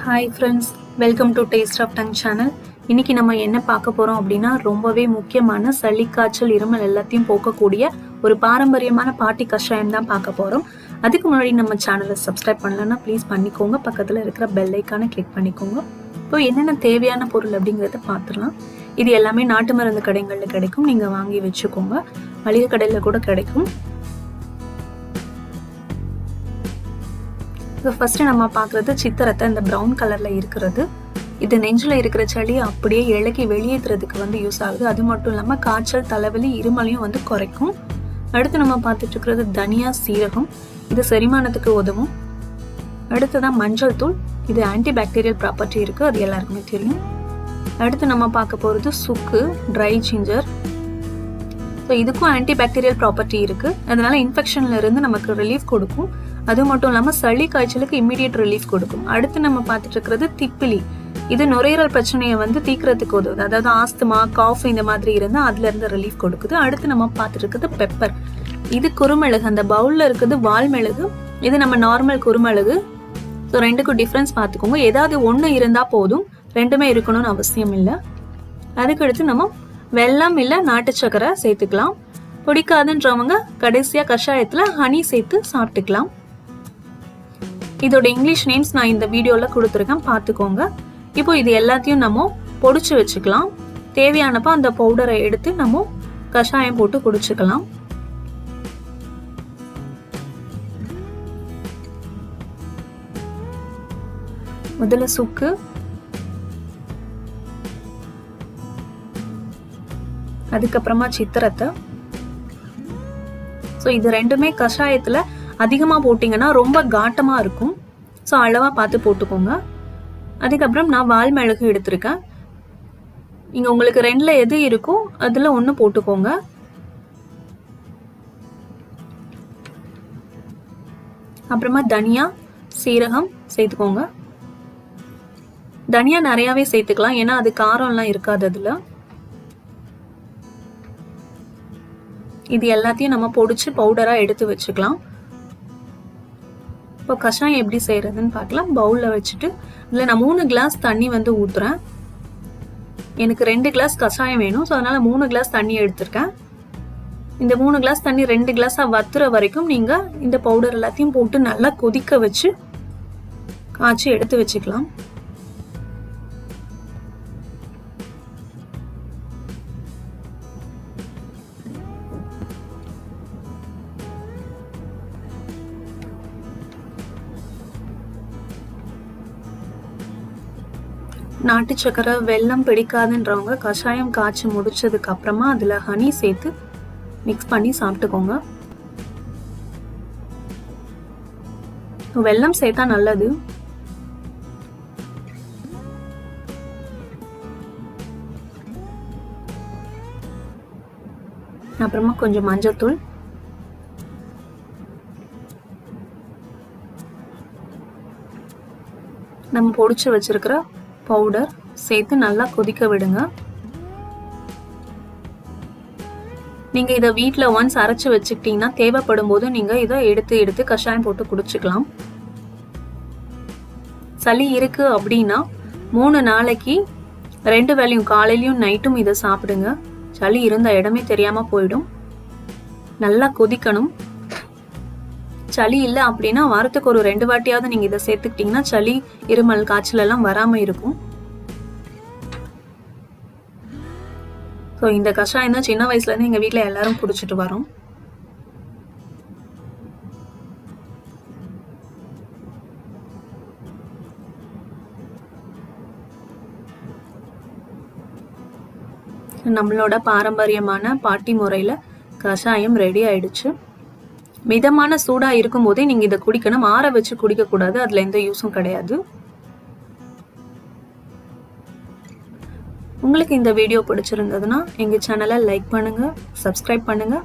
Hi friends, welcome to Taste of Tongue channel. இன்னைக்கு நம்ம என்ன பார்க்க போகிறோம் அப்படின்னா, ரொம்பவே முக்கியமான சளி, காய்ச்சல், இருமல் எல்லாத்தையும் போக்கக்கூடிய ஒரு பாரம்பரியமான பாட்டி கஷாயம் தான் பார்க்க போகிறோம். அதுக்கு முன்னாடி நம்ம சேனலை சப்ஸ்கிரைப் பண்ணலன்னா ப்ளீஸ் பண்ணிக்கோங்க. பக்கத்தில் இருக்கிற பெல் ஐக்கானை கிளிக் பண்ணிக்கோங்க. இப்போ என்னென்ன தேவையான பொருள் அப்படிங்கிறத பார்த்துடலாம். இது எல்லாமே நாட்டு மருந்து கடைகளில் கிடைக்கும், நீங்கள் வாங்கி வச்சுக்கோங்க. மளிகை கடையில் கூட கிடைக்கும். ஃபர்ஸ்ட் நம்ம பார்க்குறது சித்திரத்தை, இந்த ப்ரௌன் கலரில் இருக்கிறது. இது நெஞ்சில் இருக்கிற சளி அப்படியே இலக்கி வெளியேற்றுறதுக்கு யூஸ் ஆகுது. அது மட்டும் இல்லாமல் காய்ச்சல், தலைவலி, இருமலையும் குறைக்கும். அடுத்து நம்ம பார்த்துட்டு இருக்கிறது தனியா, சீரகம். இது செரிமானத்துக்கு உதவும். அடுத்ததான் மஞ்சள் தூள். இது ஆன்டி பாக்டீரியல் ப்ராப்பர்ட்டி இருக்குது, அது எல்லாருக்குமே தெரியும். அடுத்து நம்ம பார்க்க போகிறது சுக்கு, ட்ரை ஜிஞ்சர். ஸோ இதுக்கும் ஆன்டி பாக்டீரியல் ப்ராப்பர்ட்டி இருக்குது, அதனால இன்ஃபெக்ஷன்ல இருந்து நமக்கு ரிலீஃப் கொடுக்கும். அது மட்டும் இல்லாமல் சளி, காய்ச்சலுக்கு இம்மிடியட் ரிலீஃப் கொடுக்கும். அடுத்து நம்ம பார்த்துட்டு இருக்கிறது திப்பிலி. இது நுரையீரல் பிரச்சனையை தீக்கிறதுக்கு உதவுது. அதாவது ஆஸ்துமா, காஃப் இந்த மாதிரி இருந்தால் அதுல இருந்து ரிலீஃப் கொடுக்குது. அடுத்து நம்ம பார்த்துட்டு இருக்கிறது பெப்பர். இது குருமிளகு. அந்த பவுல்ல இருக்குது வால்மிளகு, இது நம்ம நார்மல் குருமிளகு. ஸோ ரெண்டுக்கும் டிஃப்ரென்ஸ் பார்த்துக்கோங்க. ஏதாவது ஒன்று இருந்தால் போதும், ரெண்டுமே இருக்கணும்னு அவசியம் இல்லை. அதுக்கடுத்து நம்ம வெல்லம் இல்லை நாட்டு சக்கரை சேர்த்துக்கலாம். பிடிக்காதுன்றவங்க கடைசியாக கஷாயத்தில் ஹனி சேர்த்து சாப்பிட்டுக்கலாம். இதோட இங்கிலீஷ் நேம்ஸ் நான் இந்த வீடியோவில் கொடுத்துருக்கேன், பார்த்துக்கோங்க. இப்போ இது எல்லாத்தையும் நம்ம பொடிச்சு வச்சுக்கலாம். தேவையானப்போ அந்த பவுடரை எடுத்து நம்ம கஷாயம் போட்டு குடிச்சுக்கலாம். முதல்ல சுக்கு, அதுக்கப்புறமா சித்திரத்தை. ஸோ இது ரெண்டுமே கஷாயத்தில் அதிகமாக போட்டிங்கன்னா ரொம்ப காட்டமாக இருக்கும். ஸோ அளவாக பார்த்து போட்டுக்கோங்க. அதுக்கப்புறம் நான் வால்மிளகு எடுத்திருக்கேன். இங்கே உங்களுக்கு ரெண்டில் எது இருக்கோ அதில் ஒன்று போட்டுக்கோங்க. அப்புறமா தனியா, சீரகம் சேர்த்துக்கோங்க. தனியா நிறையாவே சேர்த்துக்கலாம், ஏன்னா அது காரம்லாம் இருக்காது அதில். இது எல்லாத்தையும் நம்ம பொடிச்சு பவுடராக எடுத்து வச்சுக்கலாம். இப்போ கஷாயம் எப்படி செய்யறதுன்னு பார்க்கலாம். பவுலில் வச்சுட்டு இதில் நான் 3 கிளாஸ் தண்ணி ஊற்றுறேன். எனக்கு 2 கிளாஸ் கஷாயம் வேணும், ஸோ அதனால் 3 கிளாஸ் தண்ணி எடுத்திருக்கேன். இந்த 3 கிளாஸ் தண்ணி 2 கிளாஸாக வத்துற வரைக்கும் நீங்கள் இந்த பவுடர் எல்லாத்தையும் போட்டு நல்லா கொதிக்க வச்சு காய்ச்சி எடுத்து வச்சுக்கலாம். நாட்டு சக்கரை, வெல்லம் பிடிக்காதுன்றவங்க கஷாயம் காய்ச்சி முடிச்சதுக்கு அப்புறமா அதுல ஹனி சேர்த்து மிக்ஸ் பண்ணி சாப்பிட்டுக்கோங்க. வெல்லம் சேர்த்தா நல்லது. அப்புறமா கொஞ்சம் மஞ்சள், நம்ம பொடிச்சு வச்சிருக்கிற பவுடர் சேர்த்து நல்லா கொதிக்க விடுங்க. நீங்க இதை வீட்டில் ஒன்ஸ் அரைச்சு வச்சுக்கிட்டீங்கன்னா தேவைப்படும் போது நீங்க இதை எடுத்து கஷாயம் போட்டு குடிச்சுக்கலாம். சளி இருக்கு அப்படின்னா 3 நாளைக்கு 2 வேளையும் காலையிலயும் நைட்டும் இதை சாப்பிடுங்க. சளி இருந்த இடமே தெரியாம போயிடும். நல்லா கொதிக்கணும். சளி இல்லை அப்படின்னா வாரத்துக்கு ஒரு 2 வாட்டியாவது நீங்க இதை சேர்த்துக்கிட்டீங்கன்னா சளி, இருமல், காய்ச்சல் எல்லாம் வராம இருக்கும். ஸோ இந்த கஷாயம் தான் சின்ன வயசுல இருந்து எங்க வீட்டில் எல்லாரும் குடிச்சிட்டு வரோம். நம்மளோட பாரம்பரியமான பாட்டி முறையில கஷாயம் ரெடி ஆயிடுச்சு. மிதமான சூடா இருக்கும் போதே நீங்க இதை குடிக்கணும். ஆற வச்சு குடிக்க கூடாது, அதுல எந்த யூஸும் கிடையாது. உங்களுக்கு இந்த வீடியோ பிடிச்சிருந்ததுன்னா எங்க சேனலை லைக் பண்ணுங்க, சப்ஸ்கிரைப் பண்ணுங்க.